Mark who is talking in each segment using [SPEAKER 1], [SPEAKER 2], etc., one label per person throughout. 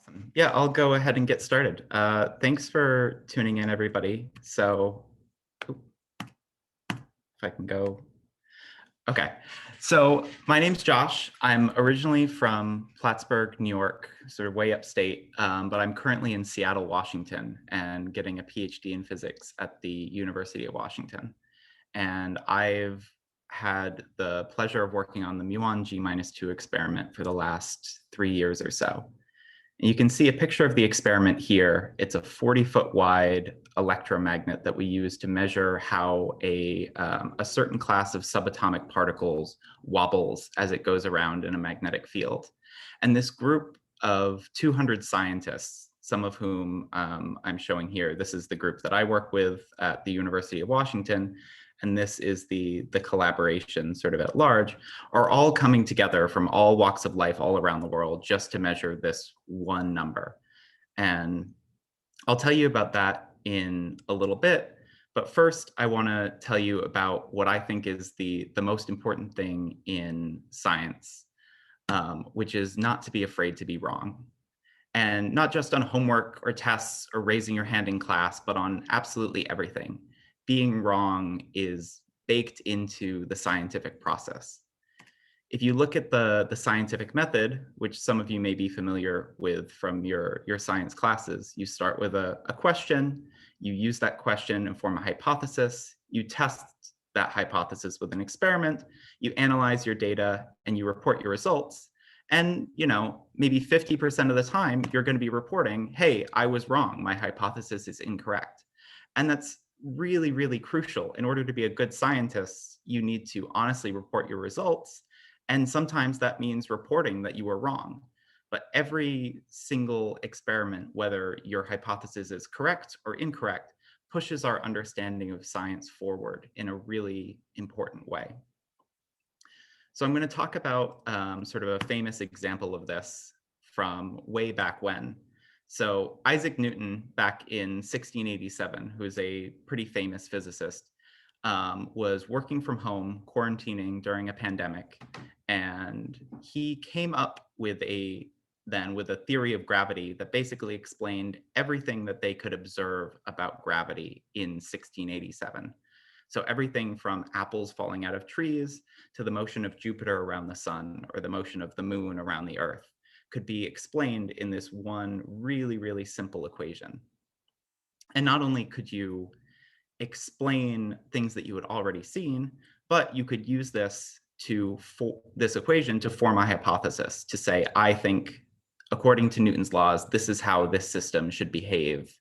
[SPEAKER 1] Awesome. Yeah, I'll go ahead and get started. Thanks for tuning in, everybody. So, oop, if I can go. Okay. So my name's Josh. I'm originally from Plattsburgh, New York, sort of way upstate, but I'm currently in Seattle, Washington, and getting a PhD in physics at the University of Washington. And I've had the pleasure of working on the Muon G-2 experiment for the last 3 years or so. And you can see a picture of the experiment here. It's a 40-foot wide electromagnet that we use to measure how a certain class of subatomic particles wobbles as it goes around in a magnetic field. And this group of 200 scientists, some of whom I'm showing here, this is the group that I work with at the University of Washington, and this is the collaboration sort of at large, are all coming together from all walks of life all around the world just to measure this one number. And I'll tell you about that in a little bit. But first, I want to tell you about what I think is the most important thing in science, which is not to be afraid to be wrong. And not just on homework or tests or raising your hand in class, but on absolutely everything. Being wrong is baked into the scientific process. If you look at the scientific method, which some of you may be familiar with from your science classes, you start with a question, you use that question and form a hypothesis, you test that hypothesis with an experiment, you analyze your data, and you report your results. And maybe 50% of the time, you're going to be reporting, hey, I was wrong, my hypothesis is incorrect. And that's really, really crucial. In order to be a good scientist, you need to honestly report your results. And sometimes that means reporting that you were wrong. But every single experiment, whether your hypothesis is correct or incorrect, pushes our understanding of science forward in a really important way. So I'm going to talk about sort of a famous example of this from way back when. So Isaac Newton, back in 1687, who's a pretty famous physicist, was working from home, quarantining during a pandemic, and he came up with a theory of gravity that basically explained everything that they could observe about gravity in 1687. So everything from apples falling out of trees to the motion of Jupiter around the sun or the motion of the moon around the earth could be explained in this one really, really simple equation. And not only could you explain things that you had already seen, but you could use this equation to form a hypothesis, to say, I think, according to Newton's laws, this is how this system should behave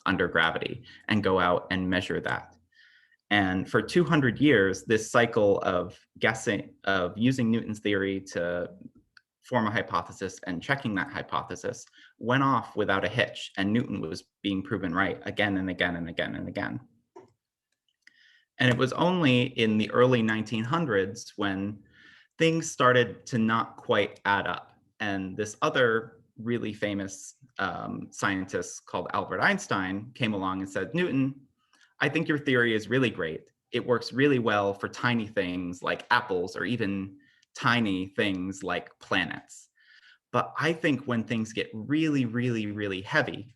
[SPEAKER 1] under gravity, and go out and measure that. And for 200 years, this cycle of using Newton's theory to form a hypothesis and checking that hypothesis went off without a hitch, and Newton was being proven right again and again and again and again. And it was only in the early 1900s when things started to not quite add up. And this other really famous scientist called Albert Einstein came along and said, Newton, I think your theory is really great. It works really well for tiny things like apples or even tiny things like planets. But I think when things get really, really, really heavy,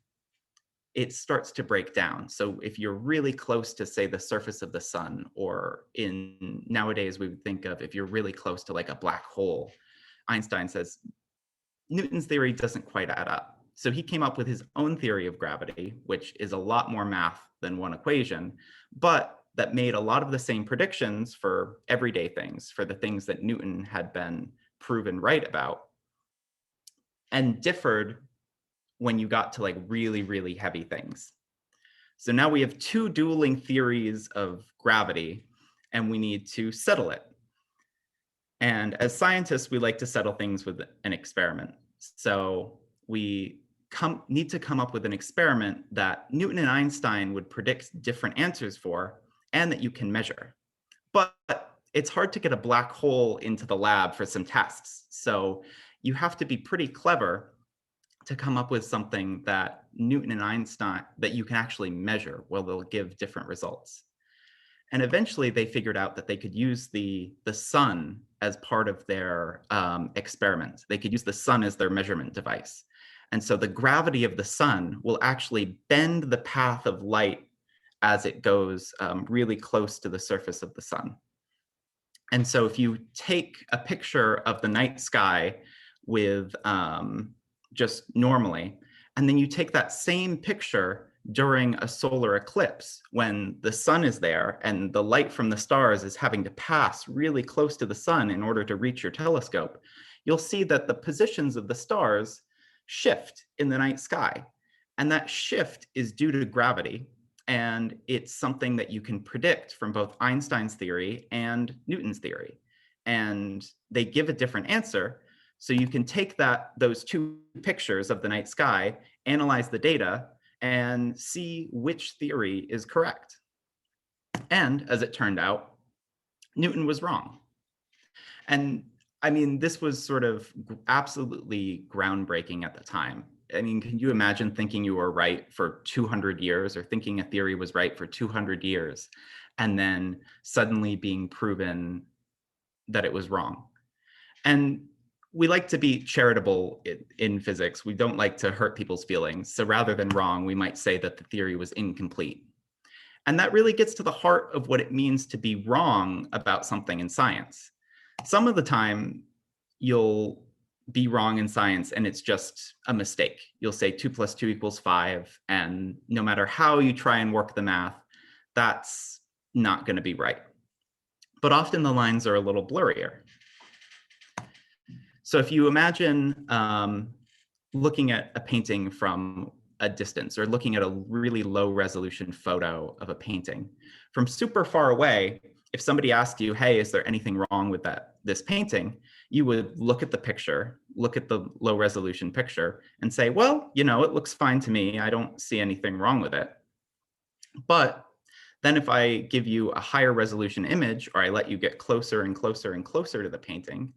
[SPEAKER 1] it starts to break down. So if you're really close to, say, the surface of the sun, or nowadays we would think of if you're really close to like a black hole, Einstein says, Newton's theory doesn't quite add up. So he came up with his own theory of gravity, which is a lot more math than one equation, but that made a lot of the same predictions for everyday things, for the things that Newton had been proven right about, and differed when you got to like really, really heavy things. So now we have two dueling theories of gravity, and we need to settle it. And as scientists, we like to settle things with an experiment. So we need to come up with an experiment that Newton and Einstein would predict different answers for, and that you can measure. But it's hard to get a black hole into the lab for some tests. So you have to be pretty clever to come up with something that Newton and Einstein, that you can actually measure, well, they'll give different results. And eventually they figured out that they could use the sun as part of their experiment. They could use the sun as their measurement device. And so the gravity of the sun will actually bend the path of light as it goes really close to the surface of the sun. And so if you take a picture of the night sky with just normally, and then you take that same picture during a solar eclipse when the sun is there and the light from the stars is having to pass really close to the sun in order to reach your telescope, you'll see that the positions of the stars shift in the night sky. And that shift is due to gravity. And it's something that you can predict from both Einstein's theory and Newton's theory. And they give a different answer. So you can take those two pictures of the night sky, analyze the data, and see which theory is correct. And as it turned out, Newton was wrong. And I mean, this was sort of absolutely groundbreaking at the time. I mean, can you imagine thinking you were right for 200 years or thinking a theory was right for 200 years and then suddenly being proven that it was wrong? And we like to be charitable in physics. We don't like to hurt people's feelings. So rather than wrong, we might say that the theory was incomplete. And that really gets to the heart of what it means to be wrong about something in science. Some of the time, you'll be wrong in science and it's just a mistake. You'll say 2 + 2 = 5, and no matter how you try and work the math, that's not going to be right. But often the lines are a little blurrier. So if you imagine looking at a painting from a distance or looking at a really low resolution photo of a painting from super far away, if somebody asked you, hey, is there anything wrong with this painting? You would look at the picture, look at the low resolution picture and say, well, you know, it looks fine to me. I don't see anything wrong with it. But then if I give you a higher resolution image, or I let you get closer and closer and closer to the painting,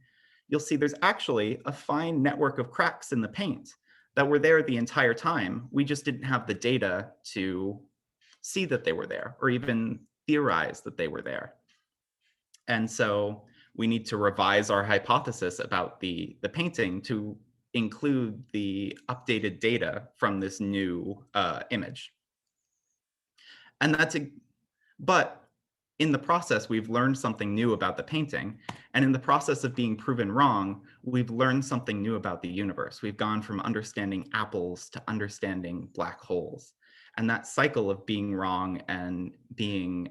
[SPEAKER 1] you'll see there's actually a fine network of cracks in the paint that were there the entire time. We just didn't have the data to see that they were there or even theorize that they were there. And so we need to revise our hypothesis about the painting to include the updated data from this new image. And but in the process, we've learned something new about the painting. And in the process of being proven wrong, we've learned something new about the universe. We've gone from understanding apples to understanding black holes. And that cycle of being wrong and being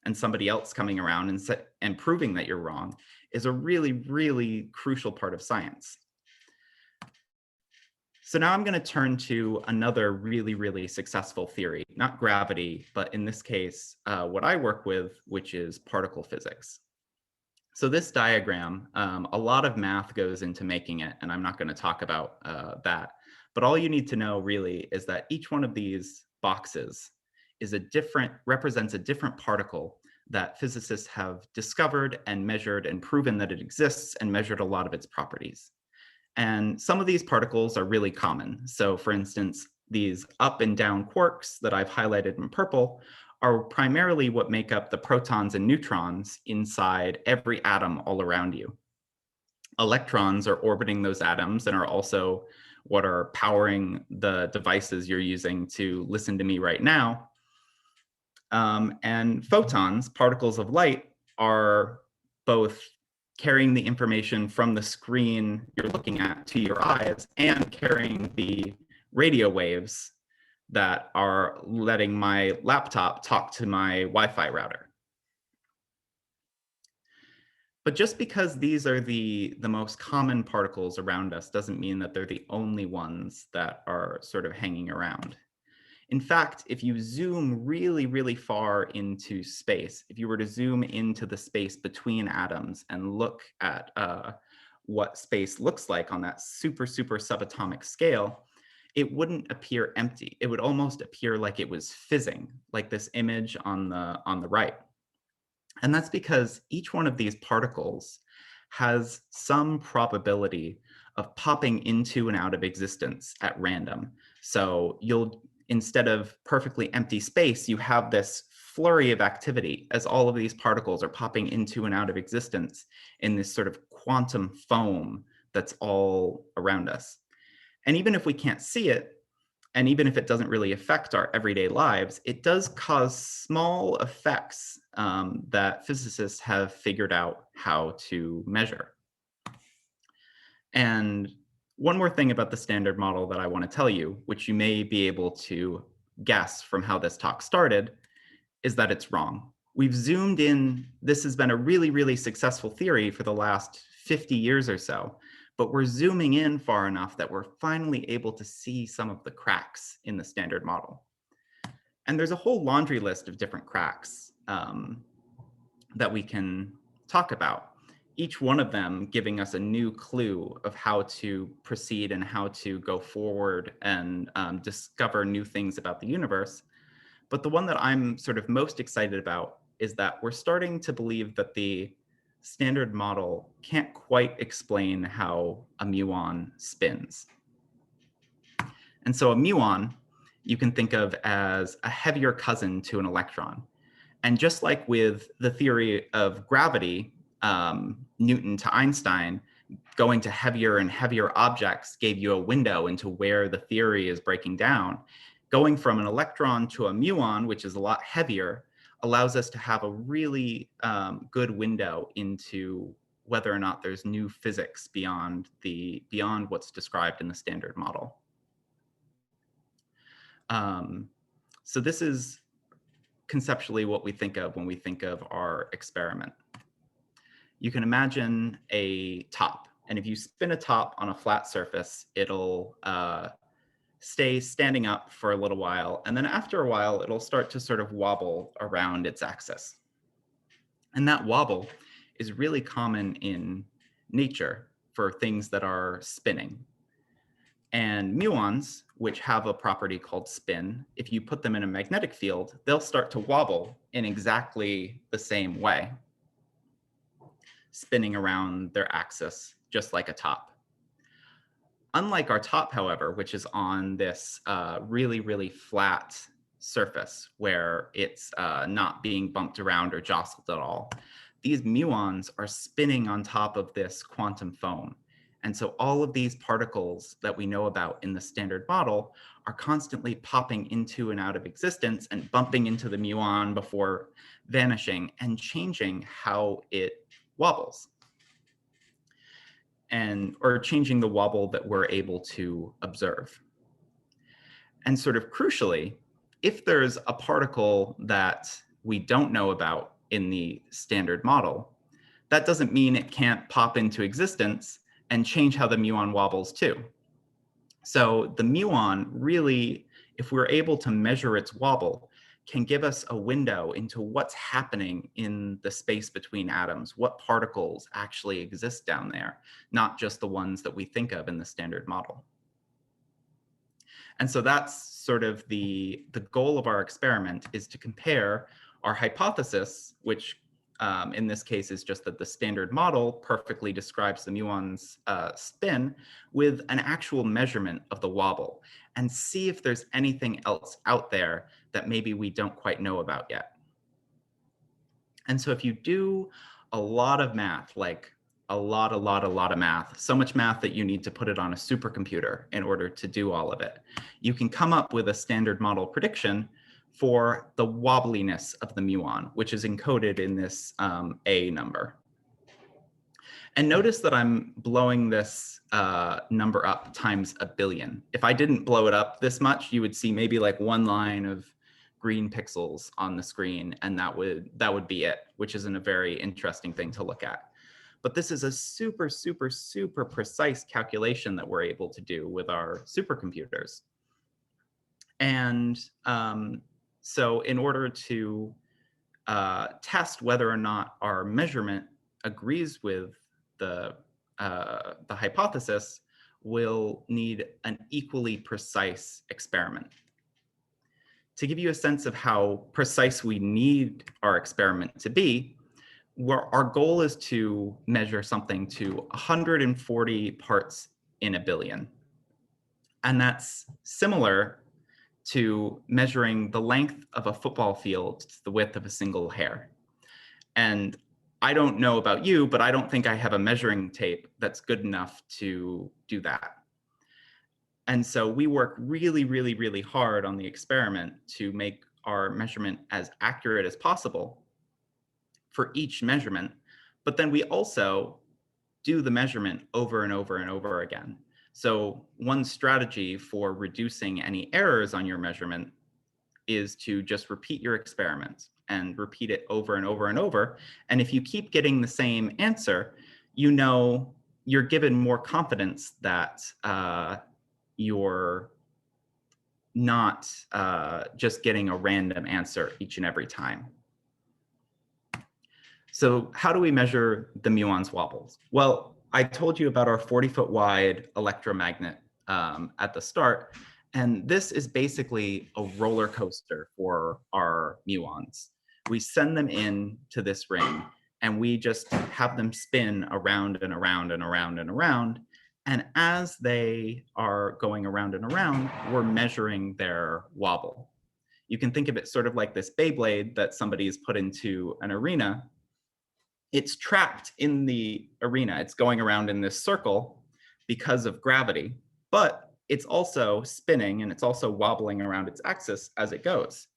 [SPEAKER 1] and somebody else coming around and proving that you're wrong is a really, really crucial part of science. So now I'm going to turn to another really, really successful theory, not gravity, but in this case, what I work with, which is particle physics. So this diagram, a lot of math goes into making it, and I'm not going to talk about that. But all you need to know really is that each one of these boxes is represents a different particle that physicists have discovered and measured and proven that it exists and measured a lot of its properties. And some of these particles are really common. So for instance, these up and down quarks that I've highlighted in purple are primarily what make up the protons and neutrons inside every atom all around you. Electrons are orbiting those atoms and are also what are powering the devices you're using to listen to me right now. And photons, particles of light, are both carrying the information from the screen you're looking at to your eyes and carrying the radio waves that are letting my laptop talk to my Wi-Fi router. But just because these are the most common particles around us doesn't mean that they're the only ones that are sort of hanging around. In fact, if you zoom really, really far into space, if you were to zoom into the space between atoms and look at what space looks like on that super, super subatomic scale, it wouldn't appear empty. It would almost appear like it was fizzing, like this image on the right. And that's because each one of these particles has some probability of popping into and out of existence at random. So instead of perfectly empty space, you have this flurry of activity as all of these particles are popping into and out of existence in this sort of quantum foam that's all around us. And even if we can't see it, and even if it doesn't really affect our everyday lives, it does cause small effects that physicists have figured out how to measure. And one more thing about the standard model that I want to tell you, which you may be able to guess from how this talk started, is that it's wrong. We've zoomed in. This has been a really, really successful theory for the last 50 years or so, but we're zooming in far enough that we're finally able to see some of the cracks in the standard model. And there's a whole laundry list of different cracks that we can talk about, each one of them giving us a new clue of how to proceed and how to go forward and discover new things about the universe. But the one that I'm sort of most excited about is that we're starting to believe that the standard model can't quite explain how a muon spins. And so a muon you can think of as a heavier cousin to an electron. And just like with the theory of gravity, Newton to Einstein, going to heavier and heavier objects gave you a window into where the theory is breaking down. Going from an electron to a muon, which is a lot heavier, allows us to have a really good window into whether or not there's new physics beyond what's described in the standard model. So this is conceptually what we think of when we think of our experiment. You can imagine a top, and if you spin a top on a flat surface, it'll stay standing up for a little while, and then after a while, it'll start to sort of wobble around its axis. And that wobble is really common in nature for things that are spinning. And muons, which have a property called spin, if you put them in a magnetic field, they'll start to wobble in exactly the same way, spinning around their axis, just like a top. Unlike our top, however, which is on this really, really flat surface where it's not being bumped around or jostled at all, these muons are spinning on top of this quantum foam. And so all of these particles that we know about in the standard model are constantly popping into and out of existence and bumping into the muon before vanishing and changing how it wobbles, or changing the wobble that we're able to observe. And sort of crucially, if there's a particle that we don't know about in the standard model, that doesn't mean it can't pop into existence and change how the muon wobbles too. So the muon really, if we're able to measure its wobble, can give us a window into what's happening in the space between atoms, what particles actually exist down there, not just the ones that we think of in the standard model. And so that's sort of the goal of our experiment, is to compare our hypothesis, which in this case is just that the standard model perfectly describes the muon's spin, with an actual measurement of the wobble, and see if there's anything else out there that maybe we don't quite know about yet. And so if you do a lot of math, like a lot of math, so much math that you need to put it on a supercomputer in order to do all of it, you can come up with a standard model prediction for the wobbliness of the muon, which is encoded in this A number. And notice that I'm blowing this number up times 1 billion. If I didn't blow it up this much, you would see maybe like one line of green pixels on the screen, and that would be it, which isn't a very interesting thing to look at. But this is a super, super, super precise calculation that we're able to do with our supercomputers. And so in order to test whether or not our measurement agrees with the hypothesis, we'll need an equally precise experiment. To give you a sense of how precise we need our experiment to be, our goal is to measure something to 140 parts in 1 billion. And that's similar to measuring the length of a football field to the width of a single hair. And I don't know about you, but I don't think I have a measuring tape that's good enough to do that. And so we work really, really, really hard on the experiment to make our measurement as accurate as possible for each measurement. But then we also do the measurement over and over and over again. So one strategy for reducing any errors on your measurement is to just repeat your experiment and repeat it over and over and over. And if you keep getting the same answer, you know you're given more confidence that you're not just getting a random answer each and every time. So how do we measure the muons wobbles? Well, I told you about our 40-foot wide electromagnet at the start, and this is basically a roller coaster for our muons. We send them in to this ring, and we just have them spin around and around and around and around. And as they are going around and around, we're measuring their wobble. You can think of it sort of like this Beyblade that somebody's put into an arena. It's trapped in the arena. It's going around in this circle because of gravity, but it's also spinning and it's also wobbling around its axis as it goes.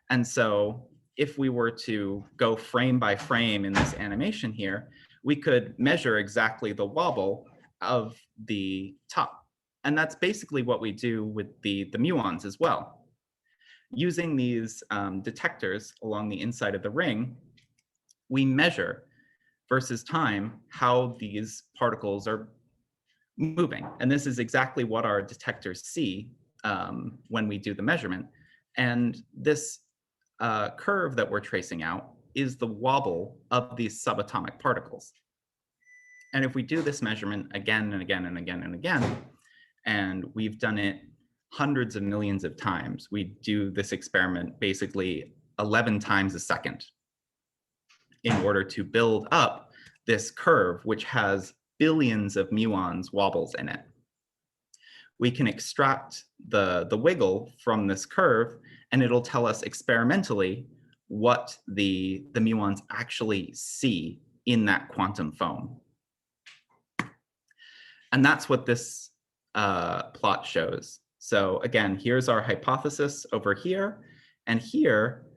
[SPEAKER 1] And so if we were to go frame by frame in this animation here, we could measure exactly the wobble of the top. And that's basically what we do with the muons as well. Using these detectors along the inside of the ring, we measure versus time how these particles are moving. And this is exactly what our detectors see when we do the measurement. And this curve that we're tracing out is the wobble of these subatomic particles. And if we do this measurement again and again and again and again, and we've done it hundreds of millions of times, we do this experiment basically 11 times a second in order to build up this curve, which has billions of muons wobbles in it. We can extract the wiggle from this curve, and it'll tell us experimentally what the muons actually see in that quantum foam. And that's what this plot shows. So again, here's our hypothesis over here. And here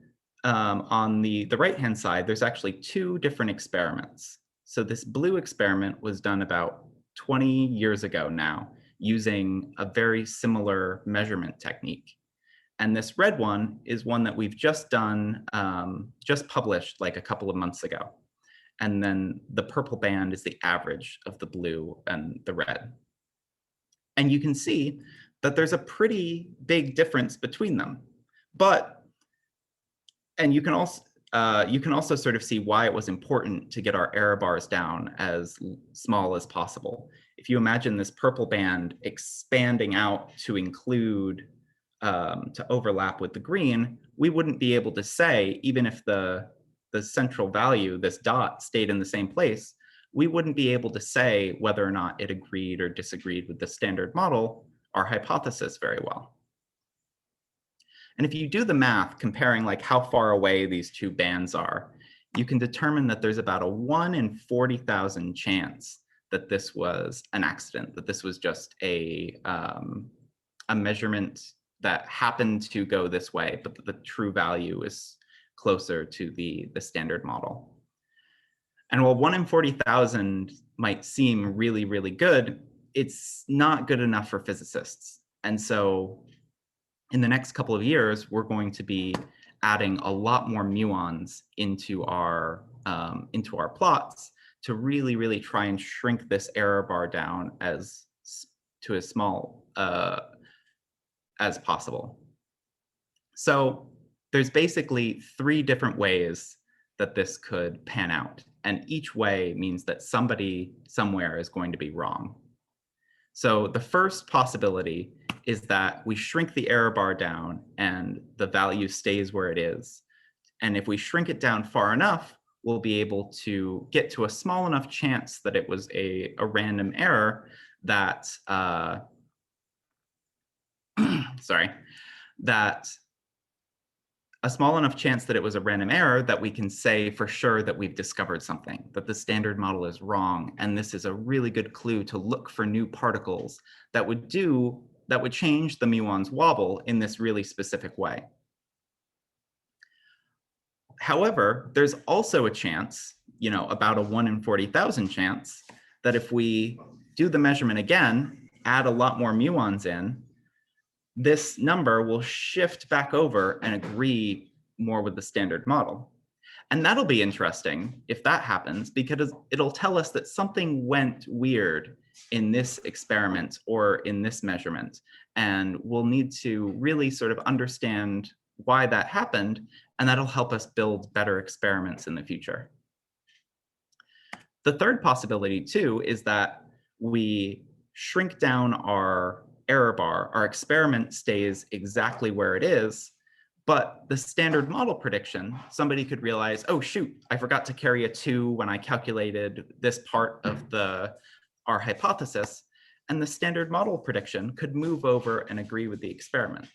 [SPEAKER 1] on the right-hand side, there's actually two different experiments. So this blue experiment was done about 20 years ago now, using a very similar measurement technique. And this red one is one that we've just done, just published like a couple of months ago. And then the purple band is the average of the blue and the red. And you can see that there's a pretty big difference between them. And you can also sort of see why it was important to get our error bars down as small as possible. If you imagine this purple band expanding out to include, to overlap with the green, we wouldn't be able to say, even if the central value, this dot, stayed in the same place, we wouldn't be able to say whether or not it agreed or disagreed with the standard model, our hypothesis, very well. And if you do the math comparing like how far away these two bands are, you can determine that there's about a 1 in 40,000 chance that this was an accident, that this was just a measurement that happened to go this way, but the true value is closer to the standard model. And while 1 in 40,000 might seem really, really good, it's not good enough for physicists. And so in the next couple of years, we're going to be adding a lot more muons into our plots to really, really try and shrink this error bar down to as small as possible. So there's basically 3 different ways that this could pan out. And each way means that somebody somewhere is going to be wrong. So the first possibility is that we shrink the error bar down and the value stays where it is. And if we shrink it down far enough, we'll be able to get to a small enough chance that it was a random error that, a small enough chance that it was a random error that we can say for sure that we've discovered something, that the standard model is wrong. And this is a really good clue to look for new particles that would do that would change the muons wobble in this really specific way. However, there's also a chance, about a 1 in 40,000 chance, that if we do the measurement again, add a lot more muons in, this number will shift back over and agree more with the standard model. And that'll be interesting if that happens, because it'll tell us that something went weird in this experiment or in this measurement. And we'll need to really sort of understand why that happened, and that'll help us build better experiments in the future. The third possibility too is that we shrink down our error bar, our experiment stays exactly where it is, but the standard model prediction, somebody could realize, oh shoot, I forgot to carry a 2 when I calculated this part of our hypothesis, and the standard model prediction could move over and agree with the experiment.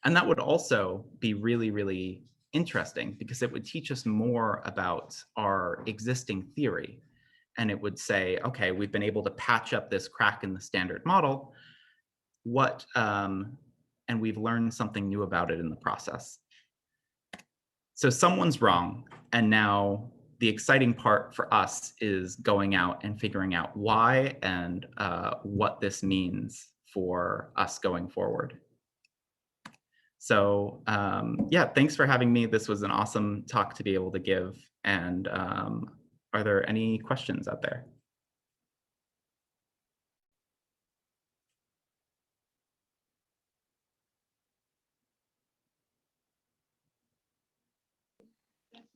[SPEAKER 1] And that would also be really, really interesting, because it would teach us more about our existing theory. And it would say, okay, we've been able to patch up this crack in the standard model. And we've learned something new about it in the process. So someone's wrong, and now the exciting part for us is going out and figuring out why and what this means for us going forward. So yeah, thanks for having me. This was an awesome talk to be able to give. And are there any questions out there?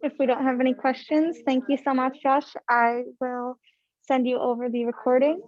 [SPEAKER 2] If we don't have any questions, thank you so much, Josh. I will send you over the recording.